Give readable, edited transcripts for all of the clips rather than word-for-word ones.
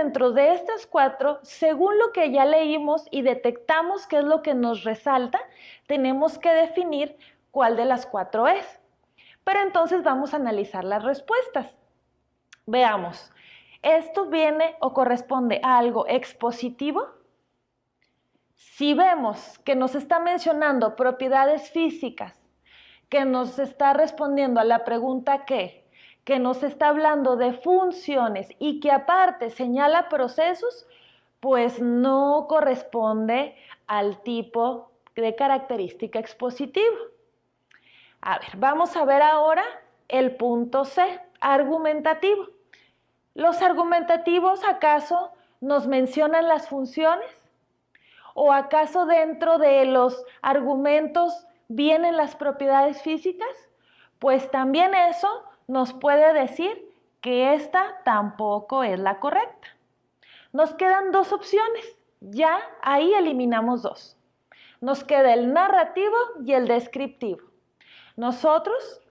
dentro de estas 4, según lo que ya leímos y detectamos qué es lo que nos resalta, tenemos que definir cuál de las 4 es. Pero entonces vamos a analizar las respuestas. Veamos, ¿esto viene o corresponde a algo expositivo? Si vemos que nos está mencionando propiedades físicas, que nos está respondiendo a la pregunta ¿qué?, que nos está hablando de funciones y que aparte señala procesos, pues no corresponde al tipo de característica expositiva. A ver, vamos a ver ahora el punto C, argumentativo. ¿Los argumentativos acaso nos mencionan las funciones? ¿O acaso dentro de los argumentos vienen las propiedades físicas? Pues también eso nos puede decir que esta tampoco es la correcta. Nos quedan 2 opciones, ya ahí eliminamos 2. Nos queda el narrativo y el descriptivo. Nosotros,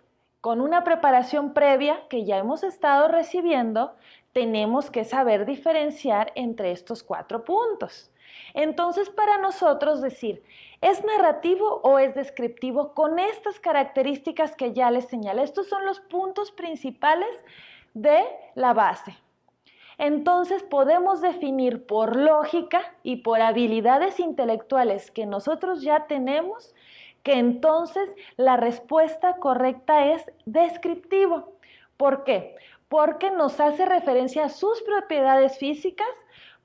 con una preparación previa que ya hemos estado recibiendo, tenemos que saber diferenciar entre estos 4 puntos. Entonces, para nosotros decir, ¿es narrativo o es descriptivo? Con estas características que ya les señalé, estos son los puntos principales de la base. Entonces, podemos definir por lógica y por habilidades intelectuales que nosotros ya tenemos, que entonces la respuesta correcta es descriptivo. ¿Por qué? Porque nos hace referencia a sus propiedades físicas,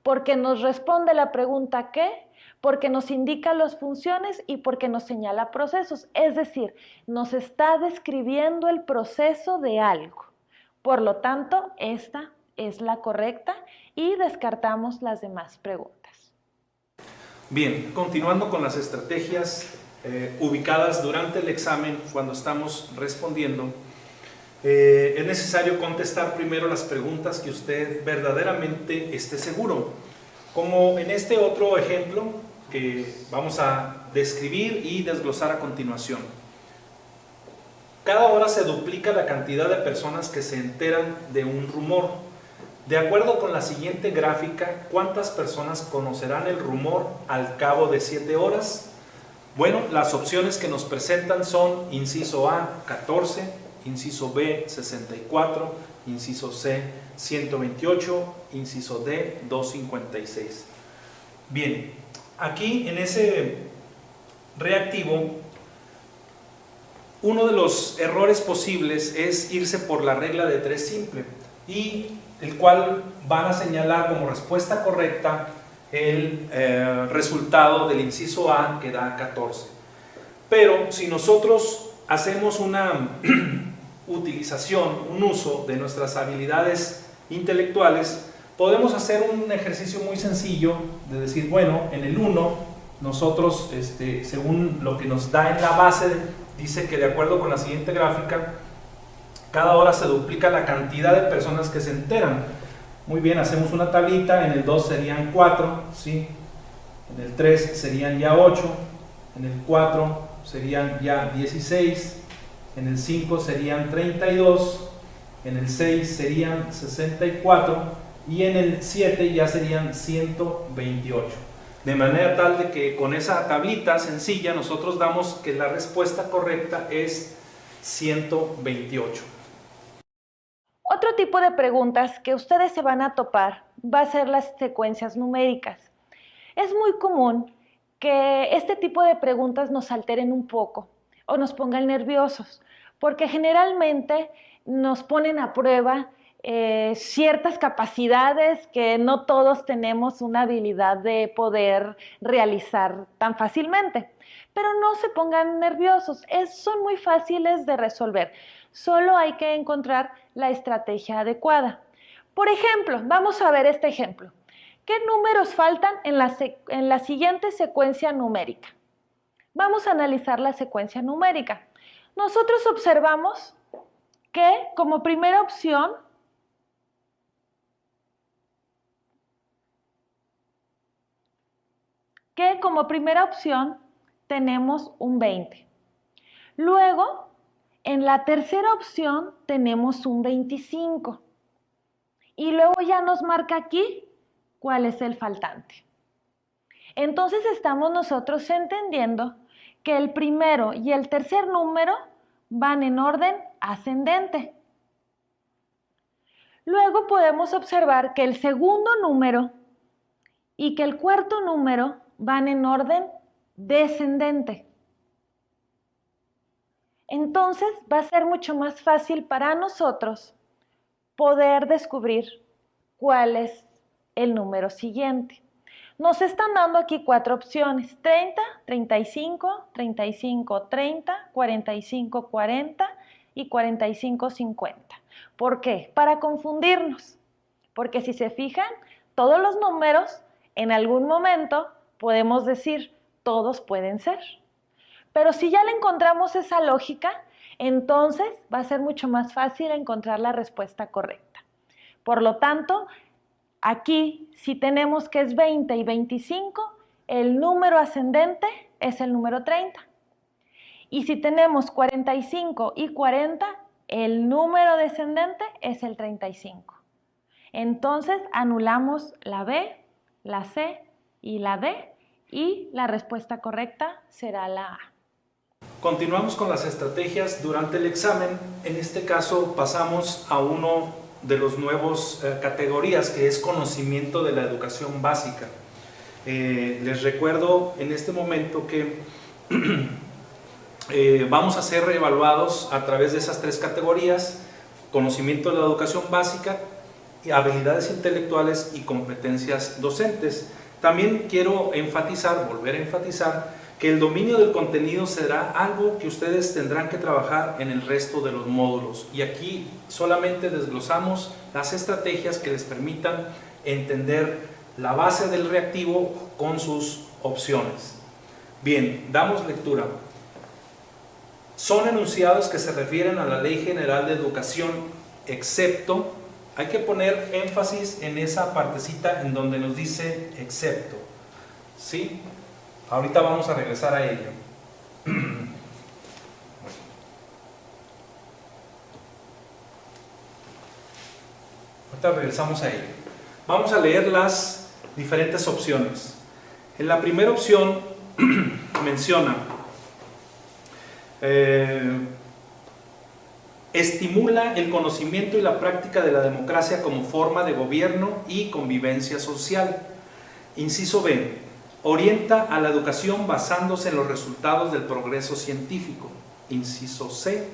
porque nos responde la pregunta ¿qué?, porque nos indica las funciones y porque nos señala procesos. Es decir, nos está describiendo el proceso de algo. Por lo tanto, esta es la correcta y descartamos las demás preguntas. Bien, continuando con las estrategias ubicadas durante el examen cuando estamos respondiendo, es necesario contestar primero las preguntas que usted verdaderamente esté seguro. Como en este otro ejemplo que vamos a describir y desglosar a continuación. Cada hora se duplica la cantidad de personas que se enteran de un rumor. De acuerdo con la siguiente gráfica, ¿cuántas personas conocerán el rumor al cabo de 7 horas? Bueno, las opciones que nos presentan son inciso A, 14, inciso B, 64, inciso C, 128, inciso D, 256. Bien, aquí en ese reactivo, uno de los errores posibles es irse por la regla de 3 simple, y el cual van a señalar como respuesta correcta el resultado del inciso A, que da 14. Pero si nosotros hacemos una utilización, un uso de nuestras habilidades intelectuales, podemos hacer un ejercicio muy sencillo de decir, bueno, en el 1, nosotros, según lo que nos da en la base, dice que de acuerdo con la siguiente gráfica, cada hora se duplica la cantidad de personas que se enteran. Muy bien, hacemos una tablita, en el 2 serían 4, ¿sí? En el 3 serían ya 8, en el 4 serían ya 16, en el 5 serían 32, en el 6 serían 64 y en el 7 ya serían 128. De manera tal de que con esa tablita sencilla nosotros damos que la respuesta correcta es 128. Otro tipo de preguntas que ustedes se van a topar va a ser las secuencias numéricas. Es muy común que este tipo de preguntas nos alteren un poco o nos pongan nerviosos, porque generalmente nos ponen a prueba ciertas capacidades que no todos tenemos una habilidad de poder realizar tan fácilmente. Pero no se pongan nerviosos, son muy fáciles de resolver. Solo hay que encontrar la estrategia adecuada. Por ejemplo, vamos a ver este ejemplo. ¿Qué números faltan en la siguiente secuencia numérica? Vamos a analizar la secuencia numérica. Nosotros observamos que como primera opción tenemos un 20. Luego, en la tercera opción tenemos un 25. Y luego ya nos marca aquí cuál es el faltante. Entonces estamos nosotros entendiendo que el primero y el tercer número van en orden ascendente. Luego podemos observar que el segundo número y que el cuarto número van en orden descendente. Entonces va a ser mucho más fácil para nosotros poder descubrir cuál es el número siguiente. Nos están dando aquí 4 opciones: 30, 35, 35, 30, 45, 40 y 45, 50. ¿Por qué? Para confundirnos. Porque si se fijan, todos los números en algún momento podemos decir, todos pueden ser. Pero si ya le encontramos esa lógica, entonces va a ser mucho más fácil encontrar la respuesta correcta. Por lo tanto, aquí, si tenemos que es 20 y 25, el número ascendente es el número 30. Y si tenemos 45 y 40, el número descendente es el 35. Entonces, anulamos la B, la C y la D, y la respuesta correcta será la A. Continuamos con las estrategias durante el examen. En este caso pasamos a uno de los nuevos categorías, que es conocimiento de la educación básica. Les recuerdo en este momento que vamos a ser evaluados a través de esas 3 categorías: conocimiento de la educación básica, habilidades intelectuales y competencias docentes. También quiero volver a enfatizar que el dominio del contenido será algo que ustedes tendrán que trabajar en el resto de los módulos, y aquí solamente desglosamos las estrategias que les permitan entender la base del reactivo con sus opciones. Bien, damos lectura. Son enunciados que se refieren a la Ley General de Educación, excepto, hay que poner énfasis en esa partecita en donde nos dice excepto, ¿sí? Ahorita vamos a regresar a ello. Ahorita regresamos a ello. Vamos a leer las diferentes opciones. En la primera opción menciona estimula el conocimiento y la práctica de la democracia como forma de gobierno y convivencia social. Inciso B, orienta a la educación basándose en los resultados del progreso científico. Inciso C,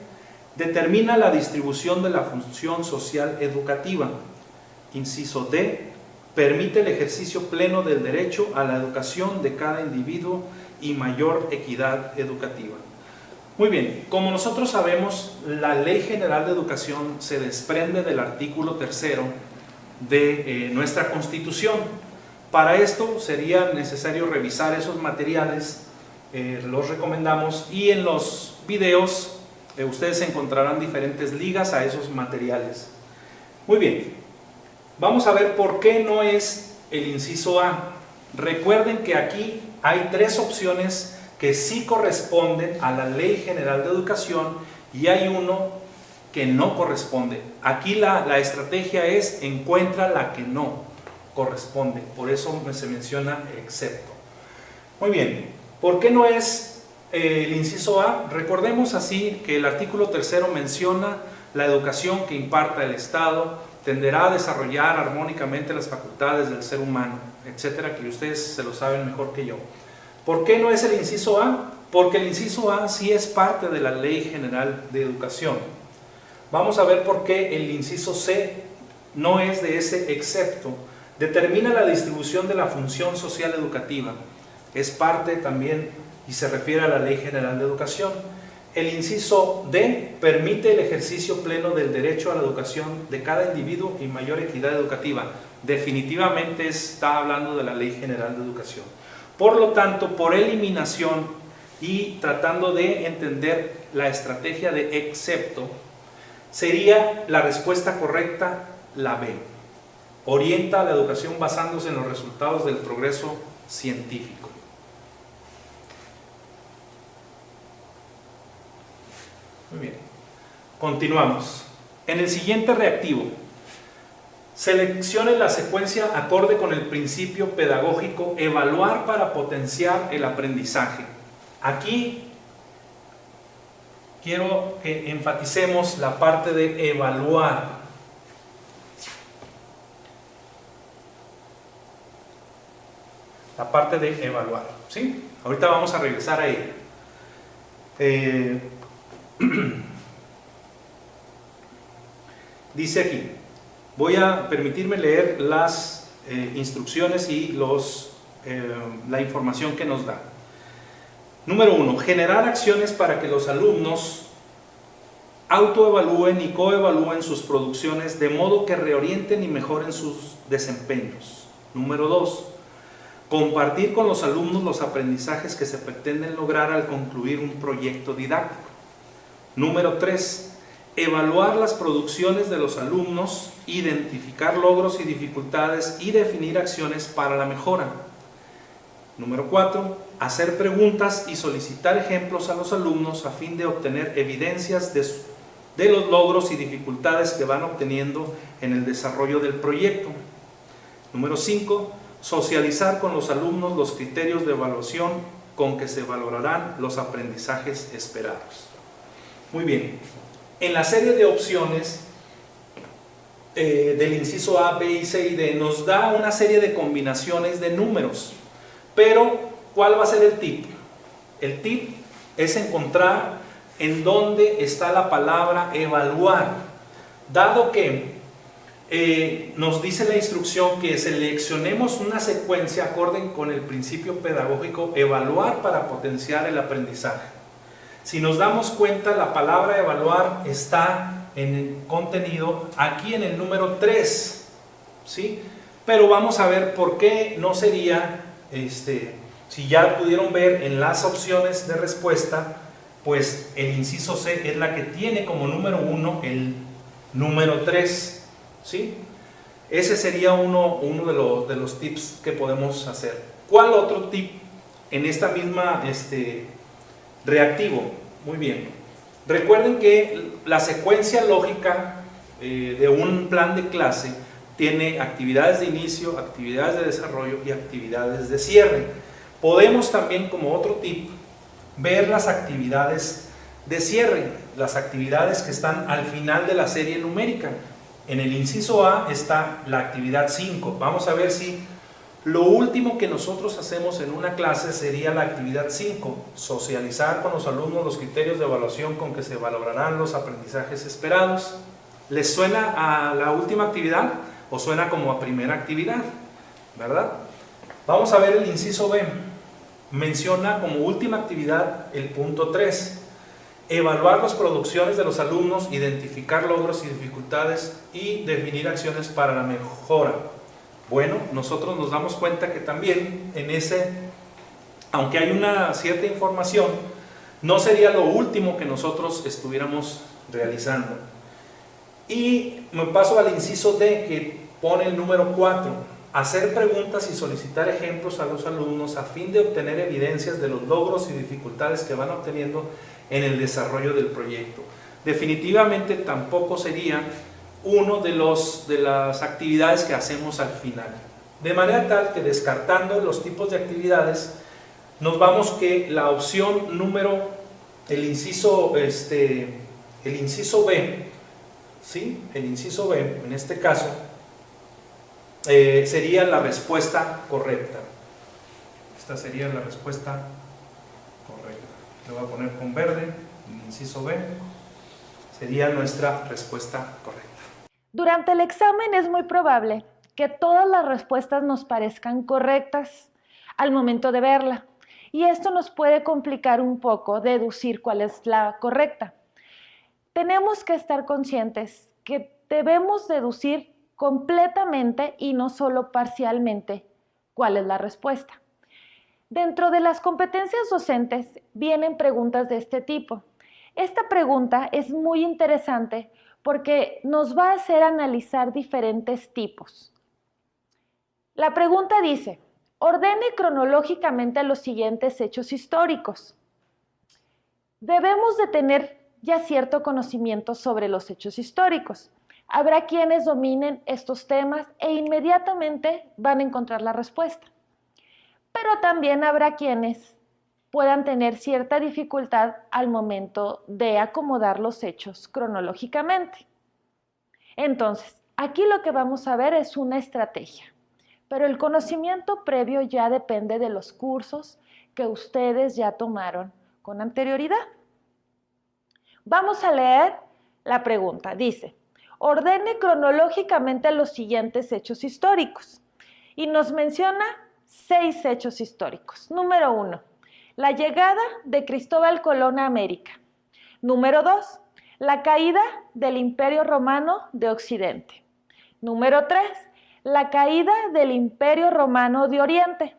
determina la distribución de la función social educativa. Inciso D, permite el ejercicio pleno del derecho a la educación de cada individuo y mayor equidad educativa. Muy bien, como nosotros sabemos, la Ley General de Educación se desprende del artículo 3º de nuestra Constitución. Para esto sería necesario revisar esos materiales, los recomendamos, y en los videos ustedes encontrarán diferentes ligas a esos materiales. Muy bien, vamos a ver por qué no es el inciso A. Recuerden que aquí hay 3 opciones que sí corresponden a la Ley General de Educación y hay uno que no corresponde. Aquí la estrategia es encuentra la que no corresponde, por eso se menciona excepto. Muy bien, ¿por qué no es el inciso A? Recordemos así que el artículo 3º menciona la educación que imparta el Estado tenderá a desarrollar armónicamente las facultades del ser humano, etcétera, que ustedes se lo saben mejor que yo. ¿Por qué no es el inciso A? Porque el inciso A sí es parte de la Ley General de Educación. Vamos a ver por qué el inciso C no es de ese excepto. Determina la distribución de la función social educativa. Es parte también y se refiere a la Ley General de Educación. El inciso D permite el ejercicio pleno del derecho a la educación de cada individuo y mayor equidad educativa. Definitivamente está hablando de la Ley General de Educación. Por lo tanto, por eliminación y tratando de entender la estrategia de excepto, sería la respuesta correcta la B. Orienta a la educación basándose en los resultados del progreso científico. Muy bien. Continuamos. En el siguiente reactivo, Seleccione la secuencia acorde con el principio pedagógico, evaluar para potenciar el aprendizaje. Aquí quiero que enfaticemos la parte de evaluar. La parte de evaluar, ¿sí? Ahorita vamos a regresar a ella. Dice aquí, voy a permitirme leer las instrucciones y la información que nos da. Número 1, generar acciones para que los alumnos autoevalúen y coevalúen sus producciones de modo que reorienten y mejoren sus desempeños. Número 2, compartir con los alumnos los aprendizajes que se pretenden lograr al concluir un proyecto didáctico. Número 3, evaluar las producciones de los alumnos, identificar logros y dificultades y definir acciones para la mejora. Número 4, hacer preguntas y solicitar ejemplos a los alumnos a fin de obtener evidencias de los logros y dificultades que van obteniendo en el desarrollo del proyecto. Número 5, socializar con los alumnos los criterios de evaluación con que se valorarán los aprendizajes esperados. Muy bien, en la serie de opciones del inciso A, B, C y D nos da una serie de combinaciones de números, pero ¿cuál va a ser el tip? El tip es encontrar en dónde está la palabra evaluar, dado que nos dice la instrucción que seleccionemos una secuencia acorde con el principio pedagógico, evaluar para potenciar el aprendizaje. Si nos damos cuenta, la palabra evaluar está en el contenido aquí en el número 3, ¿sí? Pero vamos a ver por qué no sería, si ya pudieron ver en las opciones de respuesta, pues el inciso C es la que tiene como número 1 el número 3, ¿sí? Ese sería uno de los tips que podemos hacer. ¿Cuál otro tip en esta misma reactivo? Muy bien. Recuerden que la secuencia lógica de un plan de clase tiene actividades de inicio, actividades de desarrollo y actividades de cierre. Podemos también, como otro tip, ver las actividades de cierre, las actividades que están al final de la serie numérica. En el inciso A está la actividad 5. Vamos a ver si lo último que nosotros hacemos en una clase sería la actividad 5, socializar con los alumnos los criterios de evaluación con que se valorarán los aprendizajes esperados. ¿Les suena a la última actividad o suena como a primera actividad? ¿Verdad? Vamos a ver el inciso B. Menciona como última actividad el punto 3. Evaluar las producciones de los alumnos, identificar logros y dificultades y definir acciones para la mejora. Bueno, nosotros nos damos cuenta que también en ese, aunque hay una cierta información, no sería lo último que nosotros estuviéramos realizando. Y me paso al inciso D, que pone el número 4. Hacer preguntas y solicitar ejemplos a los alumnos a fin de obtener evidencias de los logros y dificultades que van obteniendo en el desarrollo del proyecto. Definitivamente tampoco sería uno de las actividades que hacemos al final. De manera tal que, descartando los tipos de actividades, nos vamos que la opción número, el inciso B, ¿sí? El inciso B, en este caso, sería la respuesta correcta. Esta sería la respuesta correcta. Le voy a poner con verde, el inciso B sería nuestra respuesta correcta. Durante el examen es muy probable que todas las respuestas nos parezcan correctas al momento de verla, y esto nos puede complicar un poco deducir cuál es la correcta. Tenemos que estar conscientes que debemos deducir completamente y no solo parcialmente cuál es la respuesta. Dentro de las competencias docentes vienen preguntas de este tipo. Esta pregunta es muy interesante porque nos va a hacer analizar diferentes tipos. La pregunta dice: ordene cronológicamente los siguientes hechos históricos. Debemos de tener ya cierto conocimiento sobre los hechos históricos. Habrá quienes dominen estos temas e inmediatamente van a encontrar la respuesta. Pero también habrá quienes puedan tener cierta dificultad al momento de acomodar los hechos cronológicamente. Entonces, aquí lo que vamos a ver es una estrategia, pero el conocimiento previo ya depende de los cursos que ustedes ya tomaron con anterioridad. Vamos a leer la pregunta. Dice, ordene cronológicamente los siguientes hechos históricos. Y nos menciona 6 hechos históricos. Número 1, la llegada de Cristóbal Colón a América. Número 2, la caída del Imperio Romano de Occidente. Número 3, la caída del Imperio Romano de Oriente.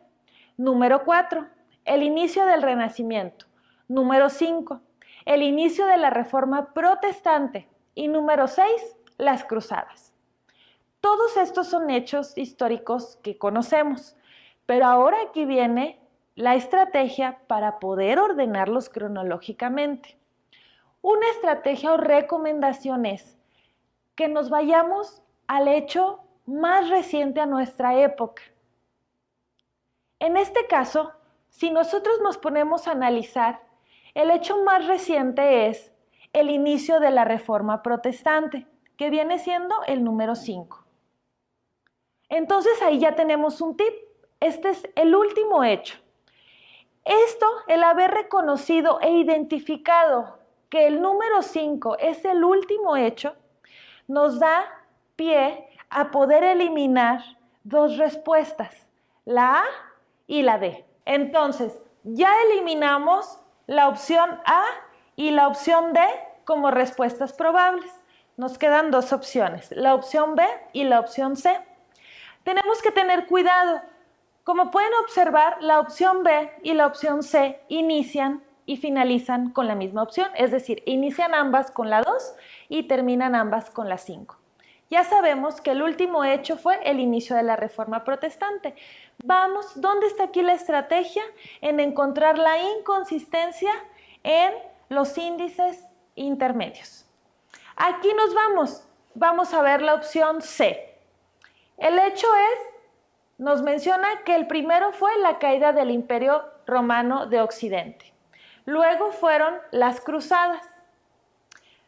Número 4, el inicio del Renacimiento. Número 5, el inicio de la Reforma Protestante. Y número 6, las Cruzadas. Todos estos son hechos históricos que conocemos, pero ahora aquí viene la estrategia para poder ordenarlos cronológicamente. Una estrategia o recomendación es que nos vayamos al hecho más reciente a nuestra época. En este caso, si nosotros nos ponemos a analizar, el hecho más reciente es el inicio de la Reforma Protestante, que viene siendo el número 5. Entonces ahí ya tenemos un tip. Este es el último hecho. Esto, el haber reconocido e identificado que el número 5 es el último hecho, nos da pie a poder eliminar 2 respuestas, la A y la D. Entonces, ya eliminamos la opción A y la opción D como respuestas probables. Nos quedan 2 opciones, la opción B y la opción C. Tenemos que tener cuidado. Como pueden observar, la opción B y la opción C inician y finalizan con la misma opción, es decir, inician ambas con la 2 y terminan ambas con la 5. Ya sabemos que el último hecho fue el inicio de la Reforma Protestante. Vamos, ¿dónde está aquí la estrategia? En encontrar la inconsistencia en los índices intermedios. Aquí nos vamos a ver la opción C. El hecho nos menciona que el primero fue la caída del Imperio Romano de Occidente. Luego fueron las Cruzadas.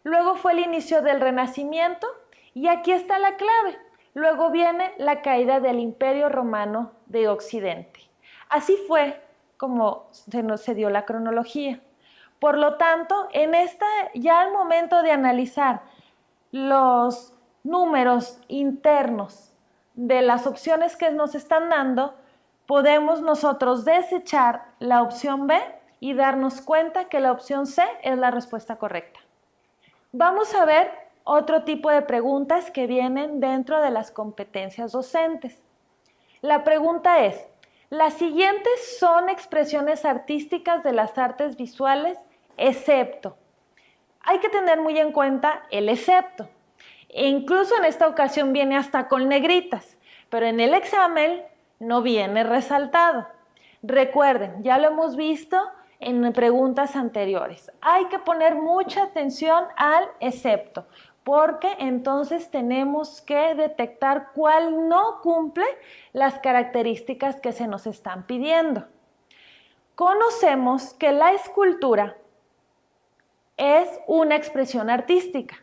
Luego fue el inicio del Renacimiento y aquí está la clave. Luego viene la caída del Imperio Romano de Occidente. Así fue como se dio la cronología. Por lo tanto, ya al momento de analizar los números internos de las opciones que nos están dando, podemos nosotros desechar la opción B y darnos cuenta que la opción C es la respuesta correcta. Vamos a ver otro tipo de preguntas que vienen dentro de las competencias docentes. La pregunta es, las siguientes son expresiones artísticas de las artes visuales, excepto. Hay que tener muy en cuenta el excepto. E incluso en esta ocasión viene hasta con negritas, pero en el examen no viene resaltado. Recuerden, ya lo hemos visto en preguntas anteriores. Hay que poner mucha atención al excepto, porque entonces tenemos que detectar cuál no cumple las características que se nos están pidiendo. Conocemos que la escultura es una expresión artística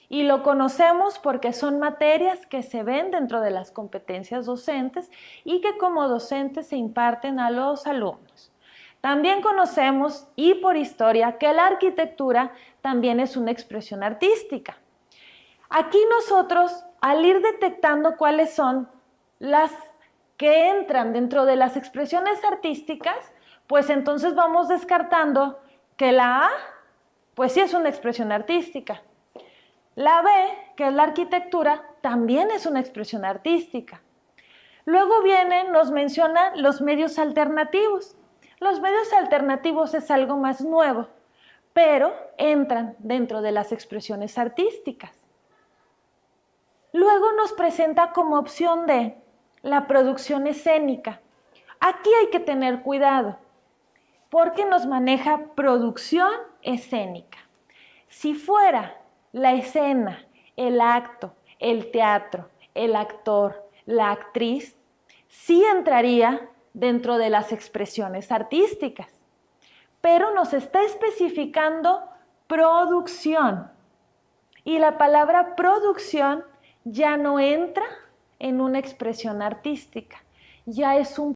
y lo conocemos porque son materias que se ven dentro de las competencias docentes y que como docentes se imparten a los alumnos. También conocemos, y por historia, que la arquitectura también es una expresión artística. Aquí nosotros, al ir detectando cuáles son las que entran dentro de las expresiones artísticas, pues entonces vamos descartando que la A, pues sí es una expresión artística. La B, que es la arquitectura, también es una expresión artística. Luego nos mencionan los medios alternativos. Los medios alternativos es algo más nuevo, pero entran dentro de las expresiones artísticas. Luego nos presenta como opción D la producción escénica. Aquí hay que tener cuidado, porque nos maneja producción escénica. Si fuera la escena el acto, el teatro, el actor, la actriz, sí entraría dentro de las expresiones artísticas, pero nos está especificando producción. Y la palabra producción ya no entra en una expresión artística, ya es un